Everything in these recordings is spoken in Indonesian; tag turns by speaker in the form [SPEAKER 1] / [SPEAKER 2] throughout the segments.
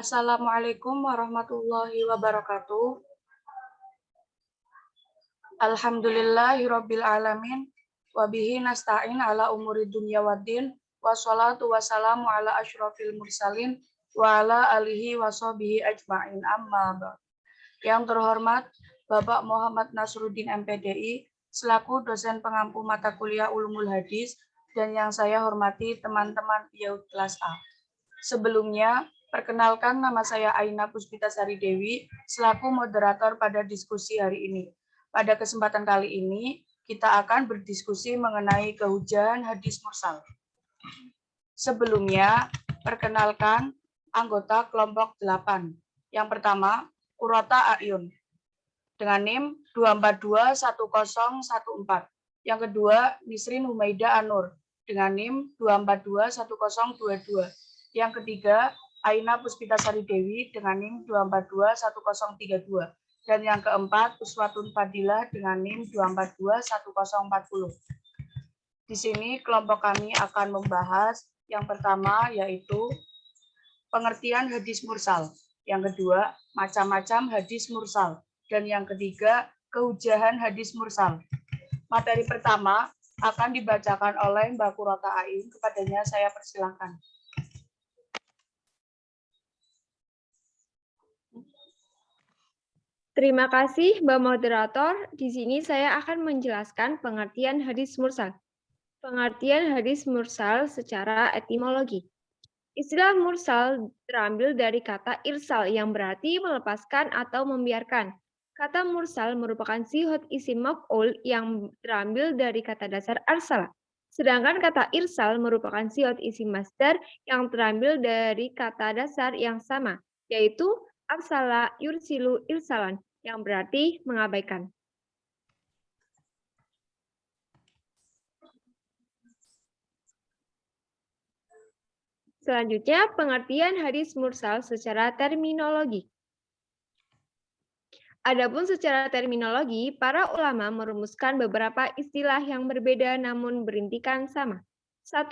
[SPEAKER 1] Assalamualaikum warahmatullahi wabarakatuh. Alhamdulillahirabbil alamin wa bihi nasta'in ala umuri dunya waddin wassalatu wassalamu ala asyrofil mursalin wa ala alihi wa sahbihi ajma'in amma ba'd. Yang terhormat Bapak Muhammad Nasruddin MPDI selaku dosen pengampu mata kuliah Ulumul Hadis dan yang saya hormati teman-teman PIAUD kelas A. Sebelumnya, perkenalkan nama saya Aina Puspitasari Dewi selaku moderator pada diskusi hari ini. Pada kesempatan kali ini, kita akan berdiskusi mengenai kehujahan hadis mursal. Sebelumnya, perkenalkan anggota kelompok 8. Yang pertama, Qurrata A'yun dengan NIM 2421014. Yang kedua, Nisrin Humaida Anur dengan NIM 2421022. Yang ketiga, Aina Puspitasari Dewi dengan NIM 2421032. Dan yang keempat, Uswatun Fadilah dengan NIM 2421040. Di sini kelompok kami akan membahas yang pertama yaitu pengertian hadis mursal. Yang kedua, macam-macam hadis mursal. Dan yang ketiga, kehujahan hadis mursal. Materi pertama akan dibacakan oleh Mbak Qurrata A'yun. Kepadanya saya persilakan.
[SPEAKER 2] Terima kasih, Mbak Moderator. Di sini saya akan menjelaskan pengertian hadis mursal. Pengertian hadis mursal secara etimologi. Istilah mursal terambil dari kata irsal yang berarti melepaskan atau membiarkan. Kata mursal merupakan sihot isim maf'ul yang terambil dari kata dasar arsala. Sedangkan kata irsal merupakan sihot isim masdar yang terambil dari kata dasar yang sama, yaitu arsala yursilu irsalan, yang berarti mengabaikan. Selanjutnya, pengertian hadis mursal secara terminologi. Adapun secara terminologi, para ulama merumuskan beberapa istilah yang berbeda namun berintikan sama. 1.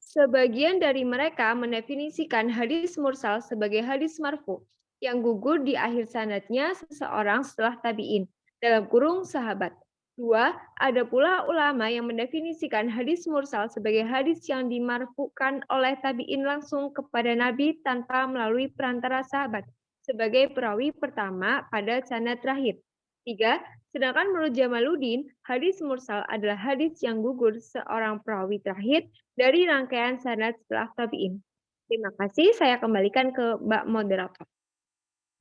[SPEAKER 2] Sebagian dari mereka mendefinisikan hadis mursal sebagai hadis marfu yang gugur di akhir sanadnya seseorang setelah tabi'in, dalam kurung sahabat. 2. Ada pula ulama yang mendefinisikan hadis mursal sebagai hadis yang dimarfukan oleh tabi'in langsung kepada Nabi tanpa melalui perantara sahabat, sebagai perawi pertama pada sanad terakhir. 3. Sedangkan menurut Jamaluddin, hadis mursal adalah hadis yang gugur seorang perawi terakhir dari rangkaian sanad setelah tabi'in. Terima kasih, saya kembalikan ke Mbak Moderator.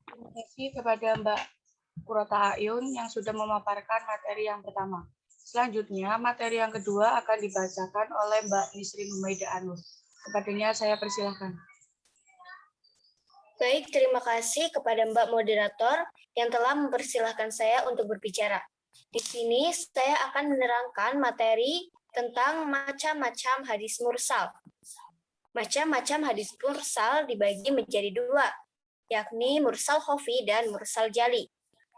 [SPEAKER 1] Terima kasih kepada Mbak Qurrata A'yun yang sudah memaparkan materi yang pertama. Selanjutnya, materi yang kedua akan dibacakan oleh Mbak Nisrin Humaida Anur. Kepadanya saya persilahkan.
[SPEAKER 3] Baik, terima kasih kepada Mbak Moderator yang telah mempersilahkan saya untuk berbicara. Di sini saya akan menerangkan materi tentang macam-macam hadis mursal. Macam-macam hadis mursal dibagi menjadi dua, yakni mursal khofi dan mursal jali.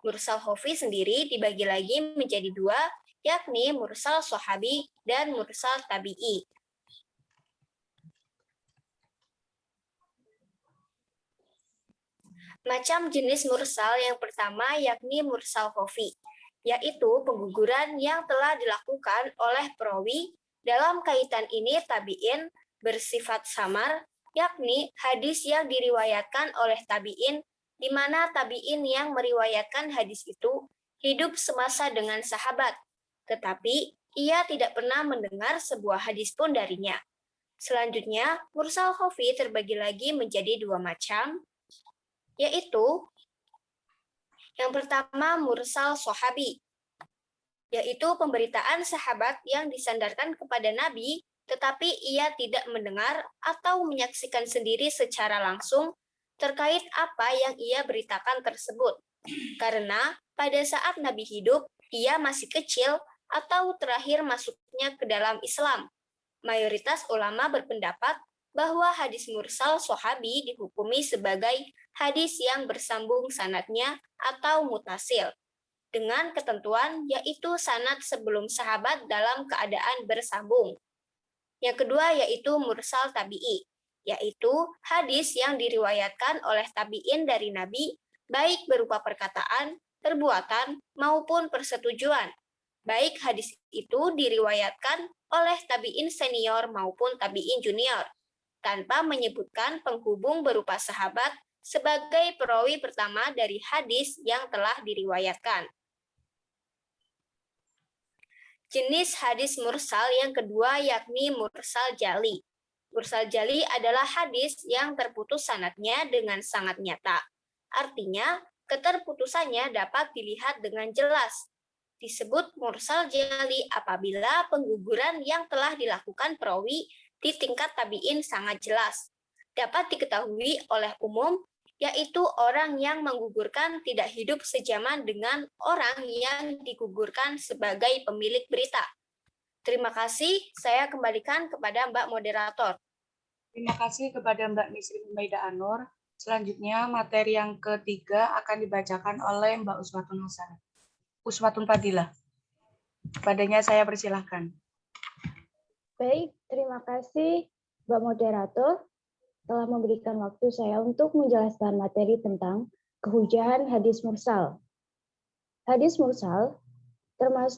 [SPEAKER 3] Mursal khofi sendiri dibagi lagi menjadi dua, yakni mursal sahabi dan mursal tabi'i. Macam jenis mursal yang pertama yakni mursal khofi, yaitu pengguguran yang telah dilakukan oleh perawi. Dalam kaitan ini tabi'in bersifat samar, yakni hadis yang diriwayatkan oleh tabi'in, di mana tabi'in yang meriwayatkan hadis itu hidup semasa dengan sahabat, tetapi ia tidak pernah mendengar sebuah hadis pun darinya. Selanjutnya, mursal khofi terbagi lagi menjadi dua macam, yaitu yang pertama mursal sahabi, yaitu pemberitaan sahabat yang disandarkan kepada Nabi, tetapi ia tidak mendengar atau menyaksikan sendiri secara langsung terkait apa yang ia beritakan tersebut. Karena pada saat Nabi hidup, ia masih kecil atau terakhir masuknya ke dalam Islam. Mayoritas ulama berpendapat bahwa hadis mursal sahabi dihukumi sebagai hadis yang bersambung sanadnya atau mutasil, dengan ketentuan yaitu sanad sebelum sahabat dalam keadaan bersambung. Yang kedua yaitu mursal tabi'i, yaitu hadis yang diriwayatkan oleh tabi'in dari Nabi, baik berupa perkataan, perbuatan, maupun persetujuan. Baik hadis itu diriwayatkan oleh tabi'in senior maupun tabi'in junior, tanpa menyebutkan penghubung berupa sahabat sebagai perawi pertama dari hadis yang telah diriwayatkan. Jenis hadis mursal yang kedua yakni mursal jali. Mursal jali adalah hadis yang terputus sanadnya dengan sangat nyata. Artinya, keterputusannya dapat dilihat dengan jelas. Disebut mursal jali apabila pengguguran yang telah dilakukan perawi di tingkat tabi'in sangat jelas. Dapat diketahui oleh umum, yaitu orang yang menggugurkan tidak hidup sejaman dengan orang yang digugurkan sebagai pemilik berita. Terima kasih, saya kembalikan kepada Mbak Moderator.
[SPEAKER 1] Terima kasih kepada Mbak Nisrin Humaida Anur. Selanjutnya, materi yang ketiga akan dibacakan oleh Mbak Uswatun Fadilah. Kepadanya saya persilahkan.
[SPEAKER 4] Baik, terima kasih Mbak Moderator telah memberikan waktu saya untuk menjelaskan materi tentang kehujahan hadis mursal. Hadis mursal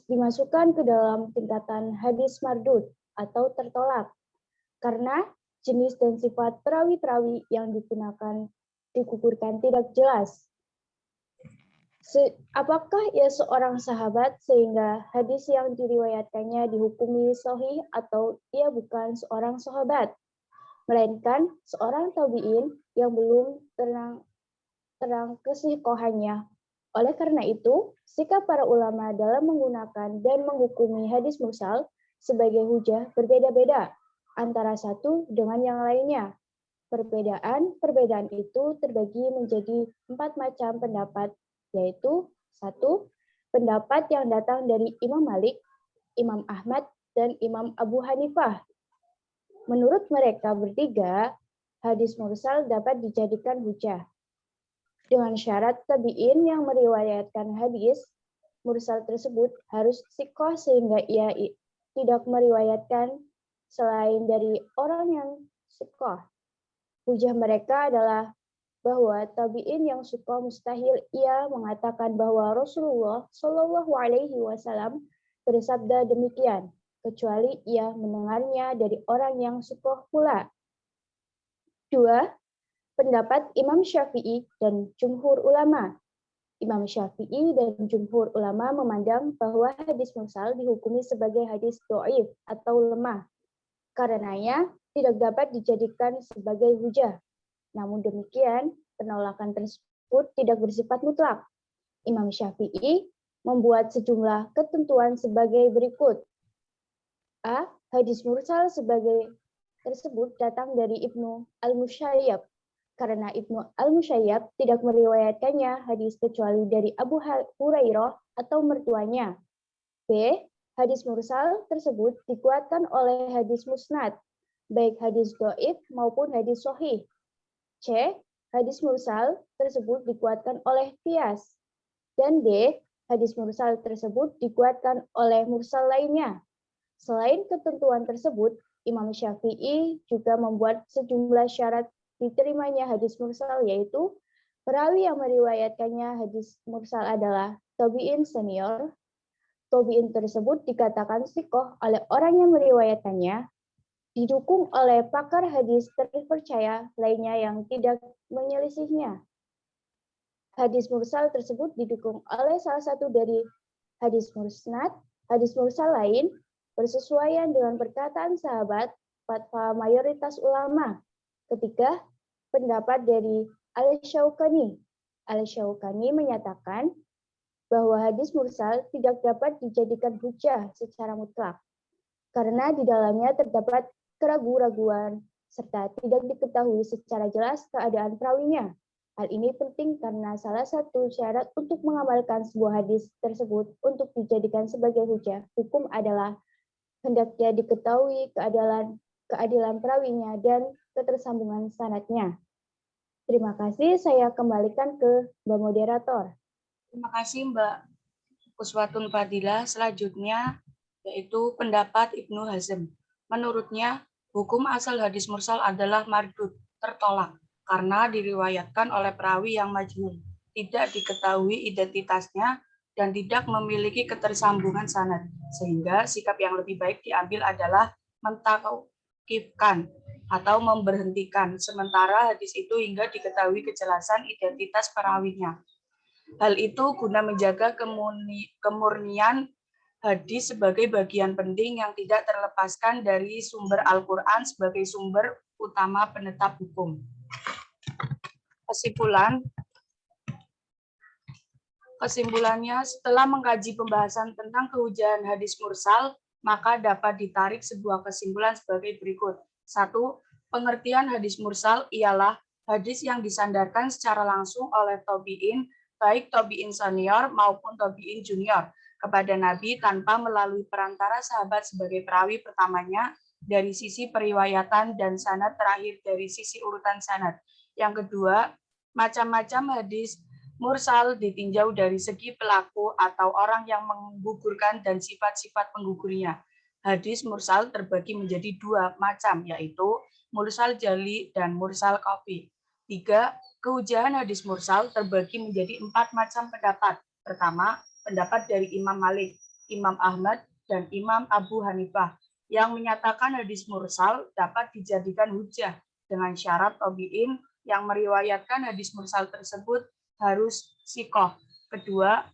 [SPEAKER 4] dimasukkan ke dalam tingkatan hadis mardud atau tertolak karena jenis dan sifat perawi-perawi yang digugurkan tidak jelas. Apakah ia seorang sahabat sehingga hadis yang diriwayatkannya dihukumi sahih atau ia bukan seorang sahabat, melainkan seorang tabi'in yang belum terang kesihkohannya. Oleh karena itu, sikap para ulama dalam menggunakan dan menghukumi hadis mursal sebagai hujah berbeda-beda antara satu dengan yang lainnya. Perbedaan itu terbagi menjadi 4 macam pendapat, yaitu 1. Pendapat yang datang dari Imam Malik, Imam Ahmad, dan Imam Abu Hanifah. Menurut mereka bertiga, hadis mursal dapat dijadikan hujah. Dengan syarat tabi'in yang meriwayatkan hadis mursal tersebut harus thiqah sehingga ia tidak meriwayatkan selain dari orang yang thiqah. Hujah mereka adalah bahwa tabi'in yang thiqah mustahil ia mengatakan bahwa Rasulullah Shallallahu Alaihi Wasallam bersabda demikian, kecuali ia mendengarnya dari orang yang thiqah pula. 2. Pendapat Imam Syafi'i dan jumhur ulama. Imam Syafi'i dan jumhur ulama memandang bahwa hadis mursal dihukumi sebagai hadis dhaif atau lemah. Karenanya tidak dapat dijadikan sebagai hujah. Namun demikian, penolakan tersebut tidak bersifat mutlak. Imam Syafi'i membuat sejumlah ketentuan sebagai berikut. A. Hadis mursal sebagai tersebut datang dari Ibnu Al-Musayyab, karena Ibnu Al-Musayyab tidak meriwayatkannya hadis kecuali dari Abu Hurairah atau mertuanya. B. Hadis mursal tersebut dikuatkan oleh hadis musnad, baik hadis dhaif maupun hadis sahih. C. Hadis mursal tersebut dikuatkan oleh qiyas. Dan D. Hadis mursal tersebut dikuatkan oleh mursal lainnya. Selain ketentuan tersebut, Imam Syafi'i juga membuat sejumlah syarat diterimanya hadis mursal, yaitu perawi yang meriwayatkannya hadis mursal adalah tabi'in senior. Tabi'in tersebut dikatakan thiqah oleh orang yang meriwayatkannya, didukung oleh pakar hadis terpercaya lainnya yang tidak menyelisihinya. Hadis mursal tersebut didukung oleh salah satu dari hadis musnad, hadis mursal lain, bersesuaian dengan perkataan sahabat, fatwa mayoritas ulama. Ketiga, pendapat dari Al-Syaukani. Al-Syaukani menyatakan bahwa hadis mursal tidak dapat dijadikan hujah secara mutlak, karena di dalamnya terdapat keraguan-raguan, serta tidak diketahui secara jelas keadaan perawinya. Hal ini penting karena salah satu syarat untuk mengamalkan sebuah hadis tersebut untuk dijadikan sebagai hujah hukum adalah hendaknya diketahui keadilan perawinya dan ketersambungan sanadnya. Terima kasih, saya kembalikan ke Mbak Moderator.
[SPEAKER 1] Terima kasih Mbak Uswatun Fadilah. Selanjutnya yaitu pendapat Ibnu Hazm. Menurutnya, Hukum asal hadis mursal adalah mardud, tertolak, karena diriwayatkan oleh perawi yang majhul, tidak diketahui identitasnya, dan tidak memiliki ketersambungan sanad, sehingga sikap yang lebih baik diambil adalah mentaukifkan atau memberhentikan sementara hadis itu hingga diketahui kejelasan identitas perawinya. Hal itu guna menjaga kemurnian hadis sebagai bagian penting yang tidak terlepaskan dari sumber Al-Quran sebagai sumber utama penetap hukum. Kesimpulannya, setelah mengkaji pembahasan tentang kehujahan hadis mursal, maka dapat ditarik sebuah kesimpulan sebagai berikut. 1. Pengertian hadis mursal ialah hadis yang disandarkan secara langsung oleh tabi'in, baik tabi'in senior maupun tabi'in junior, kepada Nabi tanpa melalui perantara sahabat sebagai perawi pertamanya dari sisi periwayatan dan sanad terakhir dari sisi urutan sanad. Yang kedua, macam-macam hadis mursal ditinjau dari segi pelaku atau orang yang menggugurkan dan sifat-sifat penggugurnya. Hadis mursal terbagi menjadi dua macam, yaitu mursal jali dan mursal khafi. 3. Kehujahan hadis mursal terbagi menjadi 4 macam pendapat. Pertama, pendapat dari Imam Malik, Imam Ahmad, dan Imam Abu Hanifah yang menyatakan hadis mursal dapat dijadikan hujah dengan syarat tabi'in yang meriwayatkan hadis mursal tersebut harus sikoh. Kedua,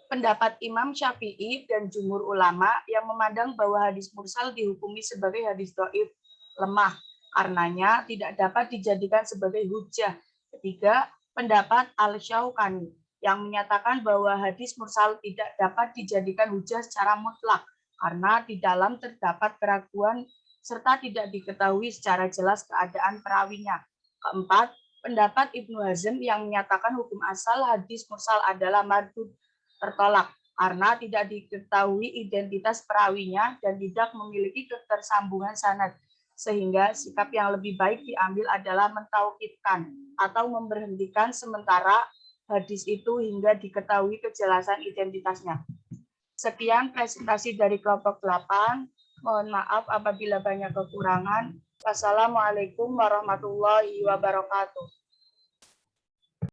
[SPEAKER 1] pendapat Imam Syafi'i dan jumhur ulama yang memandang bahwa hadis mursal dihukumi sebagai hadis dhaif, lemah, karenanya tidak dapat dijadikan sebagai hujah. Ketiga, pendapat Al-Syaukani yang menyatakan bahwa hadis mursal tidak dapat dijadikan hujah secara mutlak karena di dalam terdapat keraguan serta tidak diketahui secara jelas keadaan perawinya. Keempat, pendapat Ibnu Hazm yang menyatakan hukum asal hadis mursal adalah mardud, tertolak, karena tidak diketahui identitas perawinya dan tidak memiliki ketersambungan sanad, sehingga sikap yang lebih baik diambil adalah mentaukifkan atau memberhentikan sementara hadis itu hingga diketahui kejelasan identitasnya. Sekian presentasi dari kelompok 8. Mohon maaf apabila banyak kekurangan. Wassalamualaikum warahmatullahi wabarakatuh.